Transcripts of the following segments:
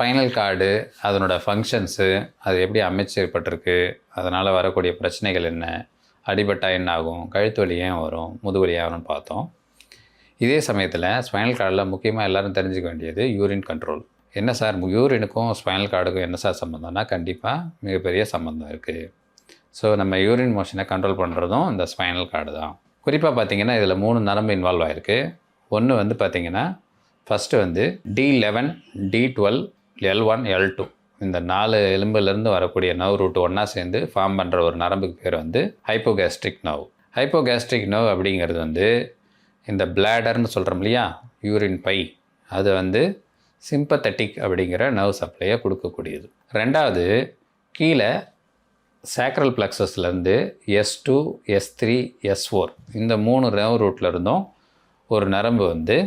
Spinal cord அதனோட functions அது எப்படி அமைச்சிருப்பட்டிருக்கு, அதனால் வரக்கூடிய பிரச்சனைகள் என்ன, அடிபட்டால் என்ன ஆகும், கழுத்து வலி ஏன் வரும், முதுவலி ஏன் வரும்னு பார்த்தோம். இதே சமயத்தில் ஸ்பைனல் கார்டில் முக்கியமாக எல்லோரும் தெரிஞ்சுக்க வேண்டியது யூரின் கண்ட்ரோல். என்ன சார் யூரினுக்கும் ஸ்பைனல் கார்டுக்கும் என்ன சார் சம்மந்தம்னா, கண்டிப்பாக மிகப்பெரிய சம்மந்தம் இருக்குது. ஸோ நம்ம யூரின் மோஷனை கண்ட்ரோல் பண்ணுறதும் இந்த ஸ்பைனல் கார்டு தான். குறிப்பாக பார்த்திங்கன்னா இதில் 3 நரம்பு இன்வால்வ் ஆகிருக்கு. ஒன்று வந்து பார்த்திங்கன்னா ஃபஸ்ட்டு வந்து D11, D12, L1, L2 இந்த 4 எலும்புலேருந்து வரக்கூடிய நர்வ் ரூட் ஒன்றா சேர்ந்து ஃபார்ம் பண்ணுற ஒரு நரம்புக்கு பேர் வந்து ஹைப்போகாஸ்ட்ரிக் நர்வ். ஹைப்போகாஸ்ட்ரிக் நர்வ் அப்படிங்கிறது வந்து இந்த பிளாடர்னு சொல்கிறோம் இல்லையா, யூரின் பை, அது வந்து சிம்பத்தட்டிக் அப்படிங்கிற நர்வ் சப்ளையை கொடுக்கக்கூடியது. ரெண்டாவது கீழே சேக்ரல் பிளக்ஸஸ்லேருந்து S2, S3, S4 இந்த 3 நர்வ் ரூட்டில் இருந்தும் ஒரு நரம்பு வந்து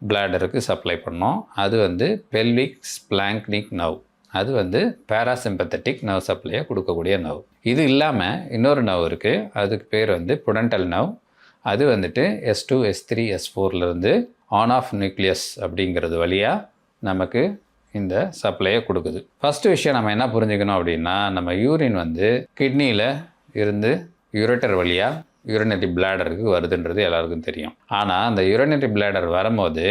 பிளாடருக்கு சப்ளை பண்ணோம். அது வந்து பெல்விக் ஸ்பிளாங்க்னிக் நர்வ், அது வந்து பேராசிம்பத்தட்டிக் நர்வ் சப்ளையை கொடுக்கக்கூடிய நர்வ். இது இல்லாமல் இன்னொரு நர்வ் இருக்குது, அதுக்கு பேர் வந்து புடென்டல் நர்வ். அது வந்துட்டு S2, S3, S4லேருந்து on off nucleus அப்படிங்கிறது வழியாக நமக்கு இந்த சப்ளையை கொடுக்குது. ஃபஸ்ட்டு விஷயம் நம்ம என்ன புரிஞ்சுக்கணும் அப்படின்னா, நம்ம யூரின் வந்து கிட்னியில் இருந்து யூரேட்டர் வழியாக யூரினரி பிளாடருக்கு வருதுன்றது எல்லாருக்கும் தெரியும். ஆனால் அந்த யூரினரி பிளாடர் வரும்போது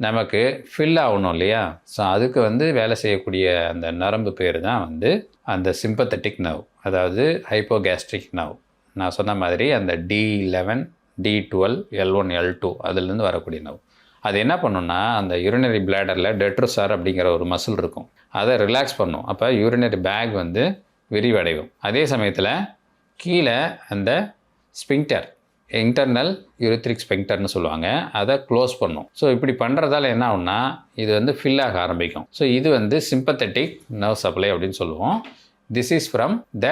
நமக்கு ஃபில் ஆகணும் இல்லையா, ஸோ அதுக்கு வந்து வேலை செய்யக்கூடிய அந்த நரம்பு பேர் தான் வந்து அந்த சிம்பத்தட்டிக் நர்வ், அதாவது ஹைப்போகாஸ்ட்ரிக் நர்வ். நான் சொன்ன மாதிரி அந்த D11, D12, L1, L2 அதுலேருந்து வரக்கூடிய நர்வ். அது என்ன பண்ணுன்னா, அந்த யூரினரி பிளாடரில் டெட்ரோசார் அப்படிங்கிற ஒரு மசில் இருக்கும், அதை ரிலாக்ஸ் பண்ணும். அப்போ யூரினரி பேக் வந்து விரிவடையும். அதே சமயத்தில் கீழே அந்த ஸ்பிங்டர், இன்டர்னல் யூரித்ரிக் ஸ்பிங்டர்னு சொல்லுவாங்க, அதை க்ளோஸ் பண்ணும். ஸோ இப்படி பண்ணுறதால என்ன ஆகும்னா, இது வந்து ஃபில் ஆக ஆரம்பிக்கும். ஸோ இது வந்து சிம்பத்தட்டிக் நர்வ் சப்ளை அப்படின்னு சொல்லுவோம். This is from the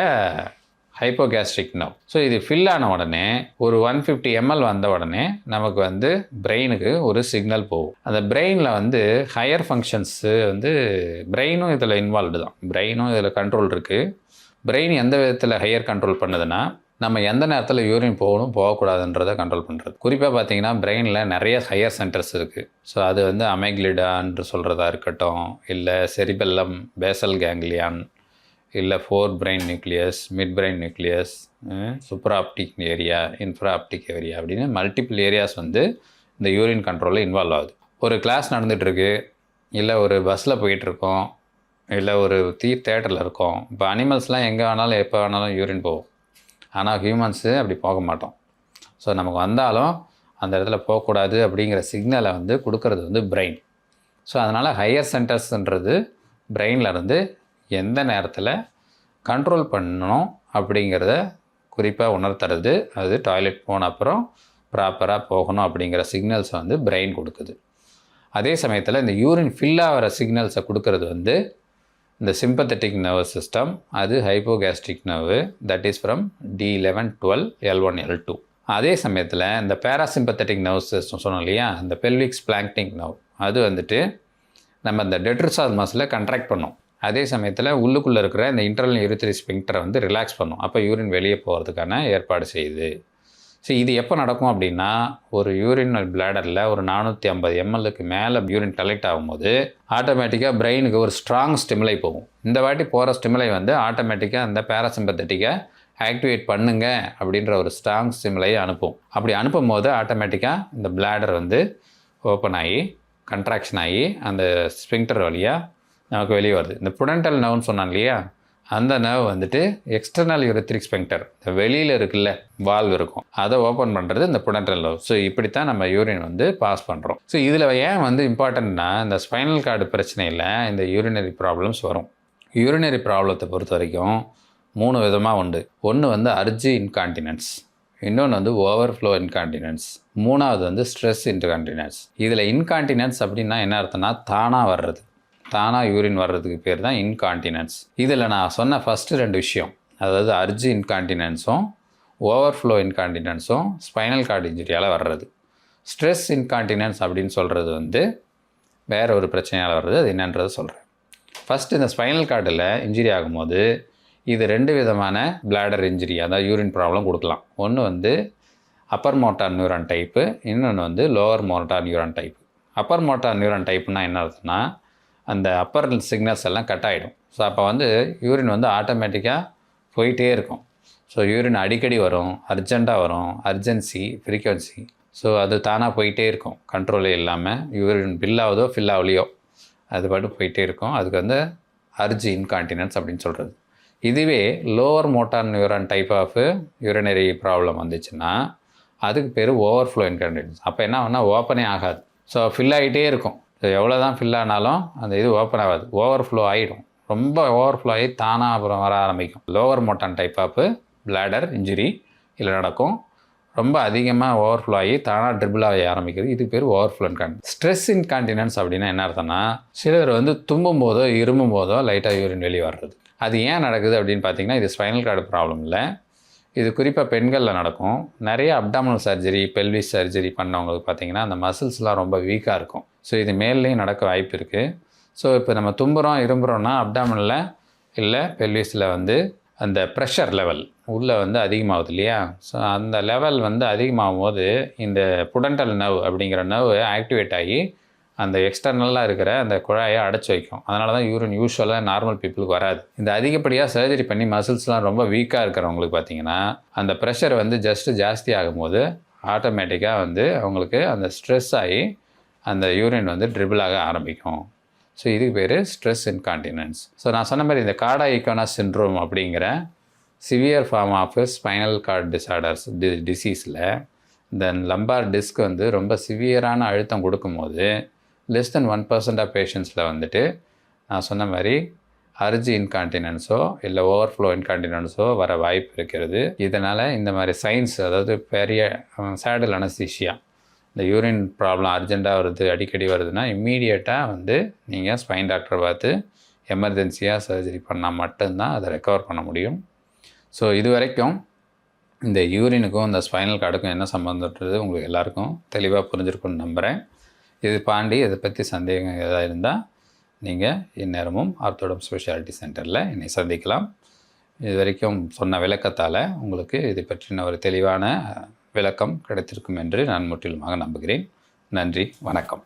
hypogastric nerve. So இது ஃபில் ஆன உடனே ஒரு 150 ml வந்த உடனே நமக்கு வந்து பிரெயினுக்கு ஒரு சிக்னல் போகும். அந்த பிரெயினில் வந்து ஹையர் ஃபங்க்ஷன்ஸு வந்து பிரெயினும் இதில் இன்வால்வ்டு தான், பிரெயினும் இதில் கண்ட்ரோல் இருக்குது. பிரெயின் எந்த விதத்தில் ஹையர் கண்ட்ரோல் பண்ணுதுன்னா, நம்ம எந்த நேரத்தில் யூரின் போகணும் போகக்கூடாதுன்றதை கண்ட்ரோல் பண்ணுறது. குறிப்பாக பார்த்தீங்கன்னா பிரெயினில் நிறைய ஹையர் சென்டர்ஸ் இருக்குது. ஸோ அது வந்து அமெக்லிடான்னு சொல்கிறதா இருக்கட்டும், இல்லை செரிபெல்லம், பேசல் கேங்லியான், இல்லை forebrain nucleus, midbrain nucleus, supraoptic area, infraoptic area அப்படின்னு மல்டிபிள் ஏரியாஸ் வந்து இந்த யூரின் கண்ட்ரோலில் இன்வால்வ் ஆகுது. ஒரு கிளாஸ் நடந்துகிட்ருக்கு, இல்லை ஒரு பஸ்ஸில் போயிட்டுருக்கோம், இல்லை ஒரு தேட்டரில் இருக்கோம். இப்போ அனிமல்ஸ்லாம் எங்கே வேணாலும் எப்போ வேணாலும் யூரின் போகும், ஆனால் ஹியூமன்ஸு அப்படி போக மாட்டோம். ஸோ நமக்கு வந்தாலும் அந்த இடத்துல போகக்கூடாது அப்படிங்கிற சிக்னலை வந்து கொடுக்கறது வந்து பிரெயின். ஸோ அதனால் ஹையர் சென்டர்ஸ்ன்றது பிரெயினில் இருந்து எந்த நேரத்தில் கண்ட்ரோல் பண்ணணும் அப்படிங்கிறத குறிப்பாக உணர்த்துறது. அது டாய்லெட் போன அப்புறம் ப்ராப்பராக போகணும் அப்படிங்கிற சிக்னல்ஸை வந்து பிரெயின் கொடுக்குது. அதே சமயத்தில் இந்த யூரின் ஃபில் ஆகிற சிக்னல்ஸை கொடுக்கறது வந்து இந்த சிம்பத்தட்டிக் நர்வஸ் சிஸ்டம், அது hypogastric nerve, that is from D11, 12, L1, L2. அதே சமயத்தில் இந்த பேராசிம்பத்தட்டிக் நர்வஸ் சிஸ்டம் சொன்னோம் இல்லையா, இந்த பெல்விக் ஸ்பிளாங்க்னிக் நர்வ், அது வந்துட்டு நம்ம இந்த டெட்ரோசார் மசிலை கண்ட்ராக்ட் பண்ணும். அதே சமயத்தில் உள்ளுக்குள்ளே இருக்கிற இந்த இன்டர்னல் யூரித்ரிக் ஸ்பிங்க்டரை வந்து ரிலாக்ஸ் பண்ணும். அப்போ யூரின் வெளியே போகிறதுக்கான ஏற்பாடு செய்யுது. ஸோ இது எப்போ நடக்கும் அப்படின்னா, ஒரு யூரினல் பிளாடரில் ஒரு 450 ml மேலே யூரின் கலெக்ட் ஆகும்போது ஆட்டோமேட்டிக்காக பிரெயினுக்கு ஒரு ஸ்ட்ராங் ஸ்டிமுலை போகும். இந்த வாட்டி போகிற ஸ்டிமுலை வந்து ஆட்டோமேட்டிக்காக அந்த பேராசிம்பத்தட்டிக்கை ஆக்டிவேட் பண்ணுங்க அப்படின்ற ஒரு ஸ்ட்ராங் ஸ்டிமுலையை அனுப்பும். அப்படி அனுப்பும் போது ஆட்டோமேட்டிக்காக இந்த பிளாடர் வந்து ஓப்பன் ஆகி கண்ட்ராக்ஷன் ஆகி அந்த ஸ்பிங்க்டர் வழியாக நமக்கு வெளியே வருது. இந்த புடென்டல் நர்வ்னு சொன்னாங்க இல்லையா, அந்த நர்வ் வந்துட்டு எக்ஸ்டர்னல் யூரித்ரிக் ஸ்பிங்க்டர், இந்த வெளியில் இருக்குல்ல வால்வ் இருக்கும், அதை ஓப்பன் பண்ணுறது இந்த புடென்டல் நர்வ். ஸோ இப்படி தான் நம்ம யூரின் வந்து பாஸ் பண்ணுறோம். ஸோ இதில் ஏன் வந்து இம்பார்ட்டண்ட்னா, இந்த ஸ்பைனல் கார்டு பிரச்சனையில் இந்த யூரினரி ப்ராப்ளம்ஸ் வரும். யூரினரி ப்ராப்ளத்தை பொறுத்த வரைக்கும் 3 விதமாக உண்டு. ஒன்று வந்து அர்ஜி இன்கான்டினன்ஸ், இன்னொன்று வந்து ஓவர்ஃப்ளோ இன்கான்டினன்ஸ், மூணாவது வந்து ஸ்ட்ரெஸ் இன்கான்டினன்ஸ். இதில் இன்கான்டினன்ஸ் அப்படின்னா என்ன அர்த்தம்னா, தானாக வர்றது, தானாக யூரின் வர்றதுக்கு பேர் தான் இன்கான்டினன்ஸ். இதில் நான் சொன்ன ஃபஸ்ட்டு 2 விஷயம், அதாவது அர்ஜி இன்கான்டினன்ஸும் ஓவர்ஃப்ளோ இன்கான்டினன்ஸும் ஸ்பைனல் கார்டு இன்ஜுரியால் வர்றது. ஸ்ட்ரெஸ் இன்கான்டினன்ஸ் அப்படின்னு சொல்கிறது வந்து வேறு ஒரு பிரச்சனையால் வர்றது, அது என்னன்றதை சொல்கிறேன். ஃபஸ்ட்டு இந்த ஸ்பைனல் கார்டில் இன்ஜுரி ஆகும்போது இது 2 விதமான பிளாடர் இன்ஜுரி, அதாவது யூரின் ப்ராப்ளம் கொடுக்கலாம். ஒன்று வந்து அப்பர் மோட்டார் நியூரான் டைப்பு, இன்னொன்று வந்து lower motor neuron type. Upper motor neuron டைப்புனா என்ன அர்த்தம்னா, அந்த அப்பர் சிக்னல்ஸ் எல்லாம் கட் ஆகிடும். ஸோ அப்போ வந்து யூரின் வந்து ஆட்டோமேட்டிக்காக போயிட்டே இருக்கும். ஸோ யூரின் அடிக்கடி வரும், அர்ஜெண்ட்டாக வரும், அர்ஜென்சி, ஃப்ரீக்வன்சி. ஸோ அது தானாக போயிட்டே இருக்கும், கண்ட்ரோலே இல்லாமல். யூரின் ஃபில் ஆகுதோ ஃபில் ஆகலையோ அது பாட்டு போயிட்டே இருக்கும். அதுக்கு வந்து அர்ஜி இன்கான்டினன்ஸ் அப்படின்னு சொல்கிறது. இதுவே lower motor neuron type of urinary problem வந்துச்சுன்னா அதுக்கு பேர் ஓவர்ஃப்ளோ இன்கான்டினன்ஸ். அப்போ என்ன ஆகுனா ஓப்பனே ஆகாது. ஸோ ஃபில் ஆகிட்டே இருக்கும். எவ்வளோ தான் ஃபில் ஆனாலும் அந்த இது ஓப்பன் ஆகாது, ஓவர்ஃப்ளோ ஆகிடும். ரொம்ப ஓவர்ஃப்ளோ ஆகி தானாக அப்புறம் வர ஆரம்பிக்கும். Lower motor type of bladder injury இதில் நடக்கும். ரொம்ப அதிகமாக ஓவர்ஃப்ளோ ஆகி தானாக ட்ரிபிள் ஆகி ஆரம்பிக்கிறது. இது பேர் ஓவர்ஃப்ளோ இன்கான்டினன்ஸ். ஸ்ட்ரெஸ் இன்கான்டினன்ஸ் அப்படின்னா என்ன அர்த்தம்னா, சிலர் வந்து தும்பும் போதோ இருமும் போதோ லைட்டாக யூரின் வெளியே வர்றது. அது ஏன் நடக்குது அப்படின்னு பார்த்தீங்கன்னா, இது ஸ்பைனல் கார்டு ப்ராப்ளம் இல்லை. இது குறிப்பாக பெண்களில் நடக்கும். நிறைய அப்டாமினல் சர்ஜரி, பெல்விஸ் சர்ஜரி பண்ணவங்களுக்கு பார்த்தீங்கன்னா அந்த மசில்ஸ்லாம் ரொம்ப வீக்காக இருக்கும். ஸோ இது மேல்லையும் நடக்க வாய்ப்பு இருக்குது. ஸோ இப்போ நம்ம தும்புறோம் இரும்புறோன்னா அப்டாமினில் இல்லை பெல்விஸில் வந்து அந்த ப்ரெஷர் லெவல் உள்ளே வந்து அதிகமாகுது இல்லையா? ஸோ அந்த லெவல் வந்து அதிகமாகும் போது இந்த புடண்டல் நர்வ் அப்படிங்கிற நர்வ் ஆக்டிவேட் ஆகி அந்த எக்ஸ்டர்னலாக இருக்கிற அந்த குழாயை அடைச்சி வைக்கும். அதனால தான் யூரின் யூஸ்வலாக நார்மல் பீப்புளுக்கு வராது. இந்த அதிகப்படியாக சர்ஜரி பண்ணி மசில்ஸ்லாம் ரொம்ப வீக்காக இருக்கிறவங்களுக்கு பார்த்தீங்கன்னா அந்த ப்ரெஷர் வந்து ஜாஸ்தி ஆகும்போது ஆட்டோமேட்டிக்காக வந்து அவங்களுக்கு அந்த ஸ்ட்ரெஸ் ஆகி அந்த யூரின் வந்து ட்ரிபிள் ஆக ஆரம்பிக்கும். ஸோ இதுக்கு பேர் ஸ்ட்ரெஸ் இன்கான்டினன்ஸ். ஸோ நான் சொன்ன மாதிரி இந்த கார்டா ஈக்வனாஸ் சிண்ட்ரோம் அப்படிங்கிற severe form of spinal cord disorders டிசீஸில் தென் லம்பார் டிஸ்க் வந்து ரொம்ப சிவியரான அழுத்தம் கொடுக்கும்போது லெஸ் தென் 1% ஆஃப் பேஷண்ட்ஸில் வந்துட்டு நான் சொன்ன மாதிரி அர்ஜி இன்கான்டினன்ஸோ இல்லை ஓவர்ஃப்ளோ இன்கான்டினன்ஸோ வர வாய்ப்பு இருக்கிறது. இதனால் இந்த மாதிரி சைன்ஸ், அதாவது பெரிய சேடல் அனஸ்தீஷியா, இந்த யூரின் ப்ராப்ளம் அர்ஜெண்ட்டாக வருது, அடிக்கடி வருதுன்னா இம்மீடியட்டாக வந்து நீங்கள் ஸ்பைன் டாக்டரை பார்த்து எமர்ஜென்சியாக சர்ஜரி பண்ணால் மட்டும்தான் அதை ரெக்கவர் பண்ண முடியும். ஸோ இது வரைக்கும் இந்த யூரினுக்கும் இந்த ஸ்பைனல் கார்டுக்கும் என்ன சம்மந்தன்றது உங்களுக்கு எல்லாருக்கும் தெளிவாக புரிஞ்சிருக்குன்னு நம்புகிறேன். இது தாண்டி இதை பற்றி சந்தேகம் எதாவது இருந்தால் நீங்கள் இந்நேரமும் ஆர்த்தோடம் ஸ்பெஷாலிட்டி சென்டரில் என்னை சந்திக்கலாம். இது வரைக்கும் சொன்ன விளக்கத்தால் உங்களுக்கு இது பற்றின ஒரு தெளிவான விளக்கம் கிடைத்திருக்கும் என்று நான் முற்றிலுமாக நம்புகிறேன். நன்றி, வணக்கம்.